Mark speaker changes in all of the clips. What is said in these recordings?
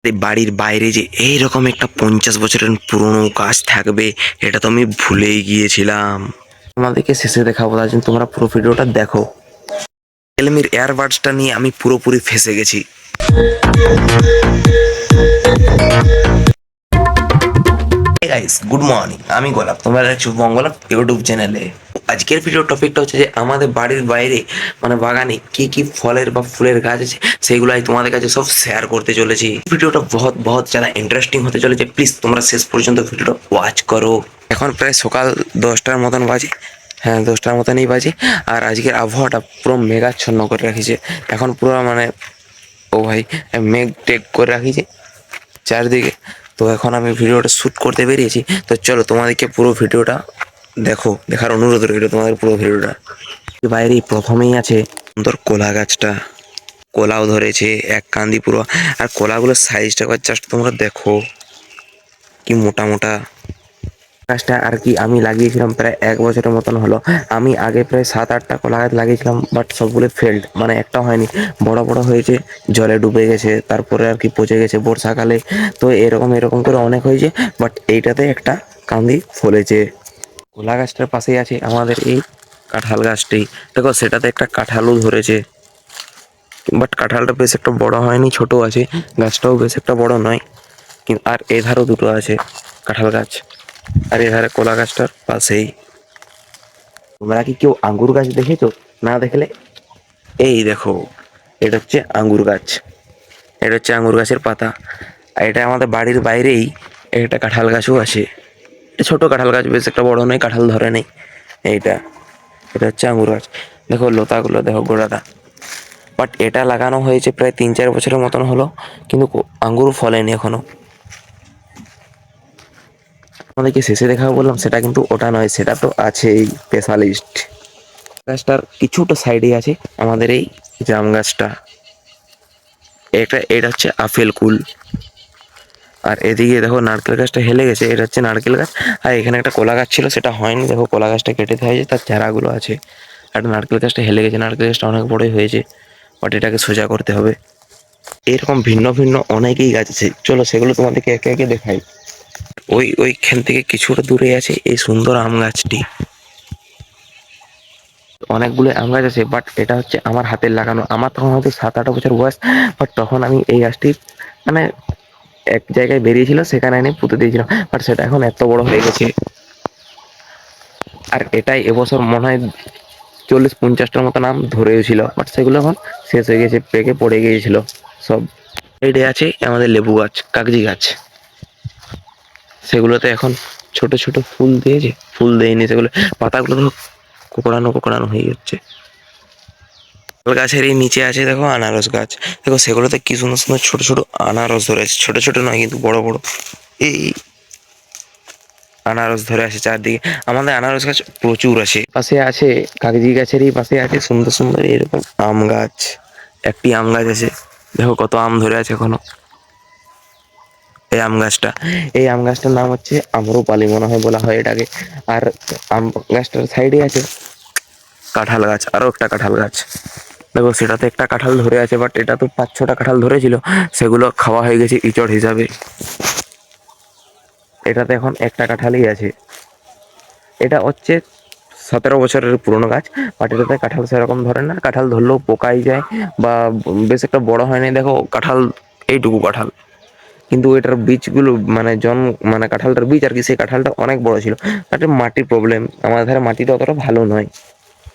Speaker 1: এই বাড়ির বাইরে যে এইরকম একটা 50 বছরের পুরনো গাছ থাকবে, এটা তো আমি ভুলেই গিয়েছিলাম। তোমাদেরকে শেষে দেখাবো, তার জন্য তোমরা পুরো ভিডিওটা দেখো। রিয়েলমির এয়ারবাডসটা নিয়ে আমি পুরোপুরি ফেঁসে গেছি। গাইস, গুড মর্নিং, আমি গোলাপ, তোমরা দেখছো বঙ্গলাপ ইউটিউব চ্যানেলে। আজকের ভিডিও টপিকটা হচ্ছে যে আমাদের বাড়ির বাইরে মানে বাগানে কি কি ফলের বা ফুলের গাছ আছে সেইগুলাই তোমাদের কাছে সব শেয়ার করতে চলেছি। ভিডিওটা বহুত বহুত যারা ইন্টারেস্টিং হতে চলেছে, প্লিজ তোমরা শেষ পর্যন্ত ভিডিওটা ওয়াচ করো। এখন প্রায় সকাল 10টার মতন বাজে, হ্যাঁ 10টার মতনই বাজে। আর আজকের আবহাওয়াটা পুরো মেঘাচ্ছন্ন করে রাখিছে। এখন পুরো মানে ও ভাই, মেঘ টেক করে রাখিছে চারদিকে। তো এখন আমি ভিডিওটা শ্যুট করতে বেরিয়েছি, তো চলো তোমাদেরকে পুরো ভিডিওটা দেখো, দেখার অনুরোধ রইল তোমাদের পুরো ভিডিওটা। বাইরে প্রথমেই আছে সুন্দর কলা গাছটা, কলাও ধরেছে এক কান্দি পুরো। আর কলাগুলোর সাইজটা জাস্ট তোমরা দেখো, কি মোটা মোটা। গাছটা আর কি আমি লাগিয়েছিলাম প্রায় 1 বছরের মতন হলো। আমি আগে প্রায় 7-8টা কলা গাছ লাগিয়েছিলাম, বাট সবগুলো ফেল্ড, মানে একটা হয়নি। বড় বড় হয়েছে, জলে ডুবে গেছে, তারপরে আর কি পচে গেছে বর্ষাকালে। তো এরকম এরকম করে অনেক হয়েছে, বাট এইটাতে একটা কান্দি ফলেছে। কলা গাছটার পাশেই আছে আমাদের এই কাঁঠাল গাছটি। দেখো সেটাতে একটা কাঁঠালও ধরেছে, বাট কাঁঠালটা বেশ একটা বড় হয়নি, ছোট আছে। গাছটাও বেশ একটা বড় নয়, কিন্তু আর এধারও দুটো আছে কাঁঠাল গাছ। আর এধারে কলা গাছটার পাশেই। তোমরা কি কেউ আঙ্গুর গাছ দেখেছো? না দেখলে এই দেখো, এটা হচ্ছে আঙ্গুর গাছ। এটা হচ্ছে আঙ্গুর গাছের পাতা। আর এটা আমাদের বাড়ির বাইরেই একটা কাঁঠাল গাছও আছে। ছোট কাঁঠাল গাছ, বেশ একটা বড় নয়, কাঁঠাল ধরে নেই। এইটা, এটা হচ্ছে আঙ্গুর গাছ। দেখো লতাগুলো দেখো, গোড়াটা। বাট এটা লাগানো হয়েছে প্রায় 3-4 বছরের মতন হলো, কিন্তু আঙ্গুর ফলেনি এখনো। আমাদেরকে শেষে দেখাবো বললাম, সেটা কিন্তু ওটা নয়, সেটা তো আছেই স্পেশালিস্ট। গাছটার কিছুটা সাইডে আছে আমাদের এই জাম গাছটা। এটা হচ্ছে আপেল কুল। আর এদিকে দেখো নারকেল গাছটা হেলে গেছে, এটা হচ্ছে নারকেল গাছ। আর এখানে একটা কলা গাছ ছিল, সেটা হয়নি, দেখো কলা গাছটা কেটে দেওয়া হয়েছে, তার চারাগুলো আছে। আর নারকেল গাছটা হেলে গেছে, নারকেল গাছটা অনেক বড়ই হয়েছে, বাট এটাকে সোজা করতে হবে। এরকম ভিন্ন ভিন্ন অনেকেই গাছ আছে, চলো সেগুলো তোমাদেরকে একে একে দেখাই। ওইখান থেকে কিছুটা দূরে আছে এই সুন্দর আম গাছটি। অনেকগুলো আম গাছ আছে, বাট এটা হচ্ছে আমার হাতের লাগানো। আমার তখন হয়তো 7-8 বছর বয়স, বাট তখন আমি এই গাছটি মানে এক জায়গায় বেরিয়েছিল, সেখানে এনে পুঁতে দিয়েছিলাম, বাট সেটা এখন এত বড় হয়ে গেছে। আর এটাই এবছর মনে হয় 40-50টার মতো আম ধরেছিল, বাট সেগুলো এখন শেষ হয়ে গেছে, পেকে পড়ে গিয়েছিল সব। সাইডে আছে আমাদের লেবু গাছ, কাগজি গাছ। সেগুলোতে এখন ছোট ছোট ফুল দিয়েছে, ফুল দেয়নি সেগুলো, পাতাগুলো তো কোকড়ানো কোকড়ানো হয়ে যাচ্ছে। গাছের এই নিচে আছে দেখো আনারস গাছ। দেখো সেগুলোতে কি সুন্দর সুন্দর ছোট ছোট আনারস ধরে আছে, ছোট ছোট নয় কিন্তু বড় বড়। এই আনারস ধরে আছে চারদিকে। আমাদের আনারস গাছ প্রচুর আছে। পাশে আছে কাগজি গাছেরই পাশে আছে সুন্দর সুন্দর এরকম আম গাছ। একটি আম গাছ আছে, দেখো কত আম ধরে আছে এখনো। এই আম গাছটা, এই আম গাছটার নাম হচ্ছে আম্রপালি মনে হয় বলা হয় এটাকে। আর আম গাছটার সাইডে আছে কাঁঠাল গাছ, আরো একটা কাঁঠাল গাছ। দেখো সেটাতে একটা কাঁঠাল ধরে আছে, বাট এটা তো 5-6টা কাঁঠাল ধরেছিল, সেগুলো খাওয়া হয়ে গেছে ইঁচড় হিসাবে। এটাতে এখন একটা কাঁঠালই আছে। এটা হচ্ছে 17 বছরের পুরনো গাছ, বাট এটাতে কাঁঠাল সেরকম ধরে না, কাঁঠাল ধরলেও পোকাই যায় বা বেশ একটা বড় হয় নাই। দেখো কাঁঠাল এইটুকু কাঁঠাল, কিন্তু এটার বীজগুলো মানে মানে কাঁঠালটার বীজ আর কি, সেই কাঁঠালটা অনেক বড় ছিল। বাট মাটির প্রবলেম, আমাদের ধারে মাটিটা অতটা ভালো নয়।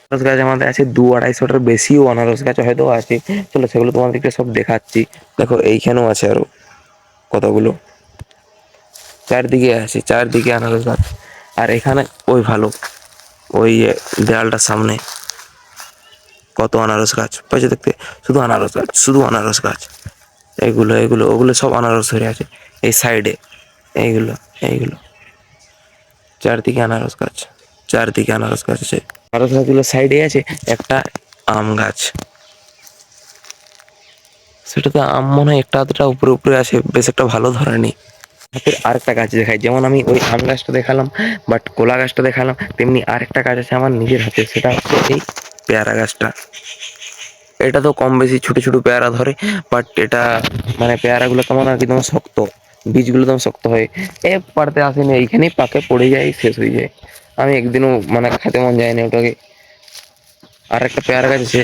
Speaker 1: আনারস গাছ আমাদের আছে 200-250টার বেশিও আনারস গাছ হয়তো আছে। চলো সেগুলো তোমাদেরকে সব দেখাচ্ছি। দেখো এইখানেও আছে আরো কতগুলো, চারদিকে আছে, চারদিকে আনারস গাছ। আর এখানে ওই ভালো, ওই দেয়ালটার সামনে কত আনারস গাছ পাইছে দেখতে, শুধু আনারস গাছ, শুধু আনারস গাছ। এগুলো এগুলো ওগুলো সব আনারস ধরে আছে এই সাইডে। এইগুলো এইগুলো চারদিকে আনারস গাছ, চারদিকে আনারস গাছ আছে। আনারস গাছগুলোর সাইডে আছে একটা আম গাছ, সেটাতে আম মনে হয় একটা আধটা উপরে উপরে আছে, বেশ একটা ভালো ধরেনি। হাতের আরেকটা গাছ দেখাই, যেমন আমি ওই আম গাছটা দেখালাম বাট কলা গাছটা দেখালাম, তেমনি আরেকটা গাছ আছে আমার নিজের হাতে, সেটা হচ্ছে এই পেয়ারা গাছটা। এটা তো কম বেশি ছোট ছোট পেয়ারা ধরে, বাট এটা মানে পেয়ারাগুলো কেমন আর কি তোমার শক্ত, বীজগুলো তোমার শক্ত হয়। পাড়তে আসেনি, এইখানেই পাকে পড়ে যায়, শেষ হয়ে যায়। আমি একদিনও মানে খেতে মন যায়নি ওটাকে। আর একটা পেয়ারা গাছ আছে,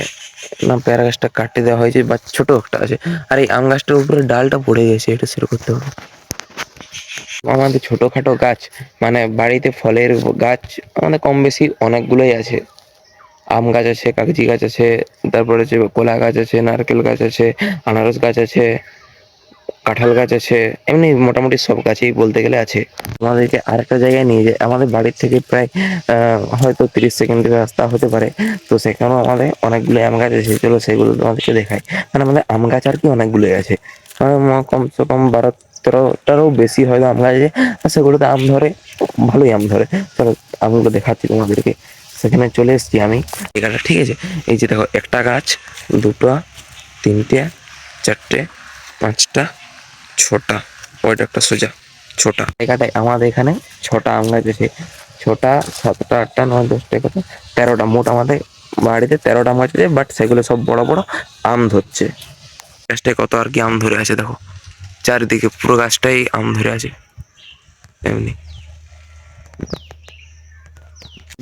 Speaker 1: না পেয়ারা গাছটা কাটতে দেওয়া হয়েছে বা ছোট একটা আছে। আর এই আম গাছটার উপরে ডালটা পড়ে গেছে, এটা সেরে করতে হবে। আমাদের ছোটখাটো গাছ মানে বাড়িতে ফলের গাছ আমাদের কম বেশি অনেকগুলোই আছে। আম গাছ আছে, কাগজি গাছ আছে, তারপরে হচ্ছে কলা গাছ আছে, নারকেল গাছ আছে, আনারস গাছ আছে, কাঁঠাল গাছ আছে, এমনি মোটামুটি সব গাছই বলতে গেলে আছে। আমাদেরকে আরেকটা জায়গায় নিয়ে যায়, আমাদের বাড়ির থেকে প্রায় হয়তো 30 সেকেন্ডের রাস্তা হতে পারে। তো সেখানেও আমাদের অনেকগুলো আম গাছ আছে, চলো সেগুলো তোমাদেরকে দেখাই। মানে আমাদের আম গাছ আর কি অনেকগুলোই আছে, কমসে কম 12-13টারও বেশি হয় আম গাছ আছে। আর সেগুলোতে আম ধরে, ভালোই আম ধরে। চলো আমগুলো দেখাচ্ছি তোমাদেরকে। সেখানে চলে এসেছি আমি এখানে, ঠিক আছে। এই যে দেখো, একটা গাছ, দুটো, তিনটে, চারটে, পাঁচটা, ছটা, ওইটা একটা সোজা ছোটা জায়গাটায় আমাদের এখানে ছটা আম গাছ আছে। ছটা, সাতটা, আটটা, নয়, 10টা, 11টা, 13টা, মোট আমাদের বাড়িতে 13টা আম গাছ আছে। বাট সেগুলো সব বড় বড় আম ধরছে। গাছটায় কত আর কি আম ধরে আছে দেখো, চারিদিকে পুরো গাছটাই আম ধরে আছে। এমনি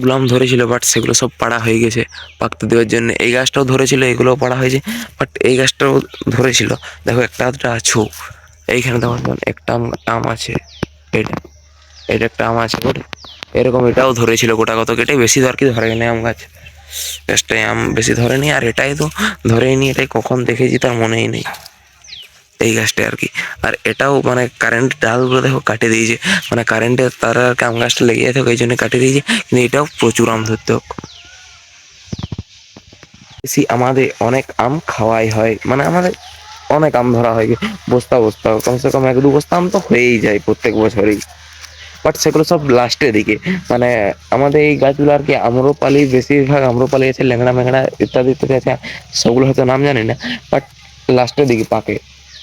Speaker 1: গুলো আম ধরেছিল, বাট সেগুলো সব পাড়া হয়ে গেছে পাকতে দেওয়ার জন্য। এই গাছটাও ধরেছিল, এগুলোও পাড়া হয়েছে। বাট এই গাছটাও ধরেছিল, দেখো একটা আধটা আছো। এইখানে দেখো একটা আম আছে, এটা এটা একটা আম আছে গোটে। এরকম এটাও ধরেছিল গোটা কত কেটে, বেশি ধর কি ধরেনি আম গাছ, গাছটায় আম বেশি ধরেনি। আর এটাই তো ধরেনি, এটাই কখন দেখেছি তার মনেই নেই, এই গাছটায় আর কি। আর এটাও মানে কারেন্ট ডালগুলো দেখো কাটে দিয়েছে, মানে কারেন্টের তার আর কি আম গাছটা লেগে যেত, ওই জন্য কাটে দিয়েছে। কিন্তু এটাও প্রচুর আম ধরতো। বেশি আমাদের অনেক আম খাওয়াই হয়, মানে আমাদের অনেক আম ধরা হয়, বস্তা বস্তা কমসে কম 1-2 বস্তা আম তো হয়েই যায় প্রত্যেক বছরই। বাট সেগুলো সব লাস্টের দিকে, মানে আমাদের এই গাছগুলো আর কি আম্রপালি, বেশিরভাগ আম্রপালি আছে, ল্যাংড়া ম্যাংড়া ইত্যাদি ইত্যাদি আছে। সবগুলো হয়তো নাম জানি না, বাট লাস্টের দিকে পাকে।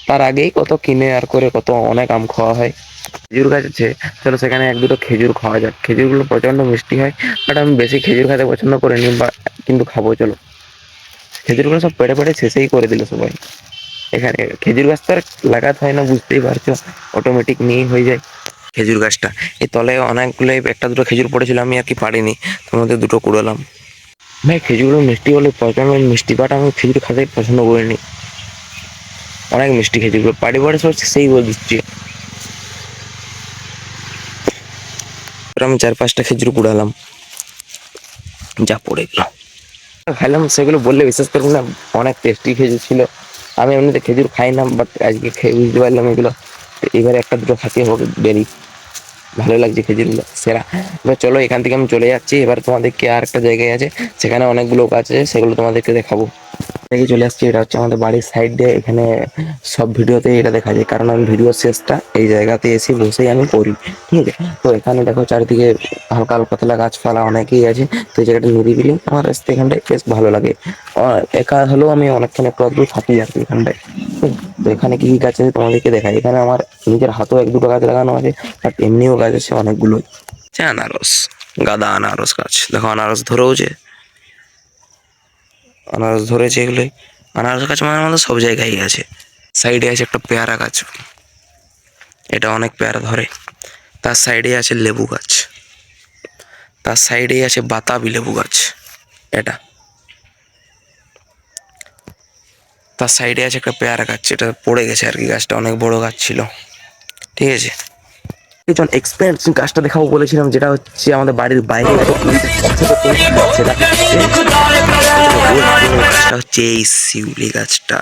Speaker 1: তার আগেই কত কিনে আর করে কত অনেক আম খাওয়া হয়। খেজুর গাছ আছে, চলো সেখানে 1-2টো খেজুর খাওয়া যাক। খেজুরগুলো প্রচন্ড মিষ্টি হয়, বাট আমি বেশি খেজুর খেতে পছন্দ করিনি, বা কিন্তু খাবো চলো। খেজুরগুলো সব পেড়ে পেড়ে শেষেই করে দিল সবাই। এখানে খেজুর গাছ তো আর লাগাতে হয় না, বুঝতেই পারছো, অটোমেটিক নিয়েই হয়ে যায়। খেজুর গাছটা এই তলে অনেকগুলো, একটা দুটো খেজুর পড়েছিল, আমি আর কি পারিনি, তার মধ্যে দুটো কুড়ালাম। ভাই খেজুরগুলো মিষ্টি বলে প্রচন্ড মিষ্টি, বাট আমি খেজুর খেতে পছন্দ করিনি, অনেক মিষ্টি খেজুরগুলো, পাড়ি পাড়ি সব সেই বলে দিচ্ছি। আমি 4-5টা খেজুর কুড়ালাম, যা পড়ে গেল খাইলাম। সেগুলো বললে বিশ্বাস করবো না, অনেক টেস্টি খেজুর ছিল। আমি এমনিতে খেজুর খাই না, বাট আজকে খেয়ে বুঝতে পারলাম এগুলো। এবারে একটা দুটো খাতে হবে ডেলি, ভালো লাগছে খেজুরগুলো সেরা। এবার চলো এখান থেকে আমি চলে যাচ্ছি, এবার তোমাদেরকে আর একটা জায়গায় আছে, সেখানে অনেকগুলো গাছ আছে, সেগুলো তোমাদেরকে দেখাবো। থেকে চলে আসছি, এটা হচ্ছে আমাদের বাড়ির সাইড দিয়ে। এখানে সব ভিডিওতে এটা দেখা যায়, কারণ আমি ভিডিওর শেষটা এই জায়গাতে এসে বসেই আমি করি, ঠিক আছে। তো এখানে দেখো চারিদিকে হালকা হালকা পাতলা গাছপালা অনেকেই আছে। তো এই জায়গাটা নিরিবিলি, আমার আসতে এখানটায় বেশ ভালো লাগে। একা হলেও আমি অনেকক্ষণ একটু আধটু থাকি আর কি এখানটায়। তো এখানে কি কি গাছ আছে তোমাদেরকে দেখাই। এখানে আমার নিজের হাতেও 1-2টো গাছ লাগানো আছে, বাট এমনিও গাছ আছে অনেকগুলোই। আনারস, গাদা আনারস গাছ, দেখো আনারস ধরেওছে, আনারস ধরেছে এগুলোই। আনারস গাছ মানে আমাদের সব জায়গায় আছে। সাইডে আছে একটা পেয়ারা গাছ, এটা অনেক পেয়ারা ধরে। তার সাইডে আছে লেবু গাছ, তার সাইডেই আছে বাতাবি লেবু গাছ, এটা তার সাইডে আছে একটা পেয়ারা গাছ, এটা পড়ে গেছে আর কি, গাছটা অনেক বড় গাছ ছিল, ঠিক আছে। একজন এক্সপার্ট গাছটা দেখাবো বলেছিলাম, যেটা হচ্ছে আমাদের বাড়ির বাইরে আছে, সেটা গাছটা হচ্ছে এই শিউলি গাছটা।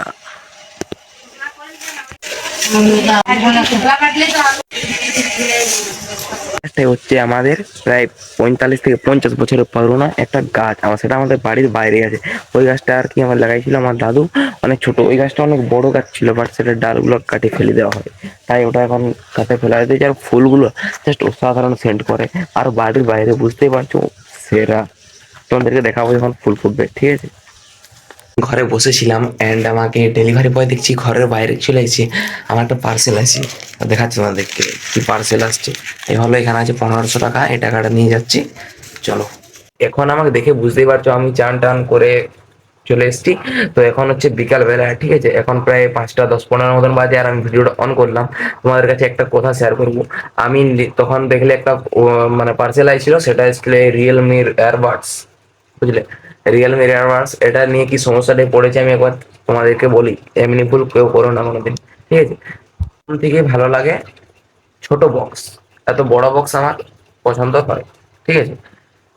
Speaker 1: এটাই হচ্ছে আমাদের প্রায় 45 থেকে 50 বছরের পুরোনো একটা গাছ, আমার সেটা আমাদের বাড়ির বাইরে আছে। ওই গাছটা আর কি আমার লাগাইছিল আমার দাদু অনেক ছোট। ওই গাছটা অনেক বড় গাছ ছিল, বাট সেটা ডালগুলো কাটে ফেলে দেওয়া হয়, তাই ওটা এখন কাটে ফেলা হয়েছে। আর ফুলগুলো জাস্ট অসাধারণ সেন্ট করে, আর বাড়ির বাইরে বুঝতেই পারছো সেরা। তোমাদেরকে দেখাবো যখন ফুল ফুটবে, ঠিক আছে। ঘরে বসেছিলাম অ্যান্ড আমাকে ডেলিভারি বয় দেখছি ঘরের বাইরে চলে এসেছে, আমার একটা পার্সেল আছে, দেখাচ্ছি তোমাদেরকে কি পার্সেল আসছে। এই হলো, এখানে আছে 1500 টাকা, এই টাকাটা নিয়ে যাচ্ছি, চলো। এখন আমাকে দেখে বুঝতেই পারছো আমি চান টান করে চলে এসেছি। তো এখন হচ্ছে বিকাল বেলা, ঠিক আছে, এখন প্রায় 5:10-15 মতন বাজে, আর আমি ভিডিওটা অন করলাম। তোমাদের কাছে একটা কথা শেয়ার করবো। আমি তখন দেখলে একটা মানে পার্সেল আইছিল, সেটা এসেছিল রিয়েলমির এয়ারবাডস, বুঝলে, রিয়েলমির এয়ারবাডস। এটা নিয়ে কি সমস্যাটাই পড়েছে আমি একবার তোমাদেরকে বলি, এমনি ভুল কেউ করো না কোনোদিন, ঠিক আছে। প্রথম থেকে ভালো লাগে ছোট বক্স, এত বড় বক্স আমার পছন্দ হয়, ঠিক আছে।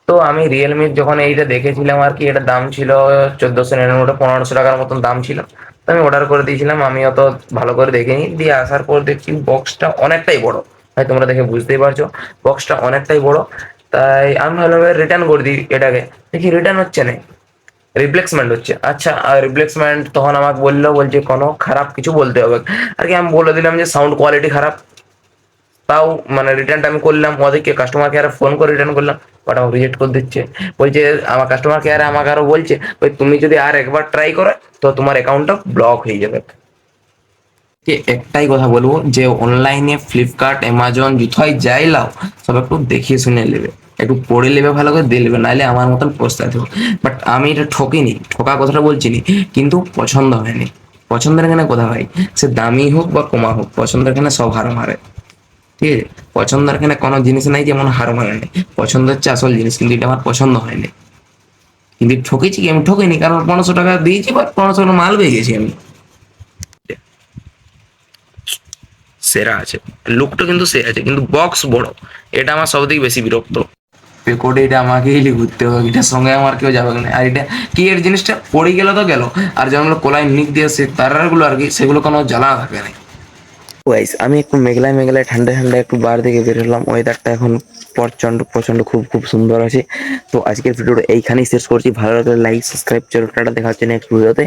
Speaker 1: তো আমি রিয়েলমির যখন এইটা দেখেছিলাম আর কি, এটার দাম ছিল 1499, 1500 টাকার মতন দাম ছিল। তো আমি অর্ডার করে দিয়েছিলাম, আমি অত ভালো করে দেখিনি, দিয়ে আসার পর দেখছি বক্সটা অনেকটাই বড়। ভাই তোমরা দেখে বুঝতেই পারছো বক্সটা অনেকটাই বড়। তাই আমি ভালো রিটার্ন করে দিই এটাকে, দেখি রিটার্ন হচ্ছে না, রিপ্লেসমেন্ট হচ্ছে। আচ্ছা, রিপ্লেসমেন্ট তখন আমাকে বলছে কোনো খারাপ কিছু বলতে হবে আর কি। আমি বলে দিলাম যে সাউন্ড কোয়ালিটি খারাপ। তাও মানে রিটার্নটা আমি করলাম, ওদেরকে কাস্টমার কেয়ারে ফোন করে রিটার্ন করলাম, বাট আমাকে রিজেক্ট করে দিচ্ছে। বলছে আমার কাস্টমার কেয়ারে আমাকে আরো বলছে, ওই তুমি যদি আর একবার ট্রাই করো তো তোমার অ্যাকাউন্টটা ব্লক হয়ে যাবে। কি একটাই কথা বলবো, যে অনলাইনে ফ্লিপকার্ট অ্যামাজন যুথাই যাই লাও, সব একটু দেখিয়ে শুনে নেবে, একটু পড়ে নেবে, ভালো করে দিয়ে নেবে, নাহলে আমার মতন পস্তাতে হবে। বাট আমি এটা ঠকিনি, ঠকা কথাটা বলছি নি, কিন্তু পছন্দ হয়নি। পছন্দের এখানে কথা ভাই, সে দামি হোক বা কমা হোক, পছন্দের এখানে সব হার মারে, ঠিক আছে। পছন্দের এখানে কোনো জিনিস নাই যেমন হার মানে নেই, পছন্দ হচ্ছে আসল জিনিস, কিন্তু এটা আমার পছন্দ হয়নি। কিন্তু ঠকেছি কি, আমি ঠকিনি, কারণ 1500 টাকা দিয়েছি বা 1500 টাকা মাল পেয়ে গেছি আমি। সেরা আছে, লুকটা কিন্তু সে আছে, কিন্তু বক্স বড়, এটা আমার সব থেকে বেশি বিরক্ত। পেকোডে এটা আমাকেই ঘুরতে হবে, এটার সঙ্গে আমার কেউ যাবে না। আর এটা কি, এর জিনিসটা পড়ে গেল তো গেল, আর যেমন কোলায় নিক দিয়ে সে তারাগুলো আর কি, সেগুলো কোনো জ্বালা থাকে না। গাইস আমি একটু মেঘলায় মেঘলায় ঠান্ডা ঠান্ডা একটু বার দিকে বেরোলাম, ওয়েদারটা এখন প্রচন্ড প্রচন্ড খুব খুব সুন্দর আছে। তো আজকের ভিডিওটা এইখানেই শেষ করছি, ভালো লাগলে লাইক সাবস্ক্রাইব, চলো টাটা, দেখা হচ্ছে নেক্সট ভিডিওতে।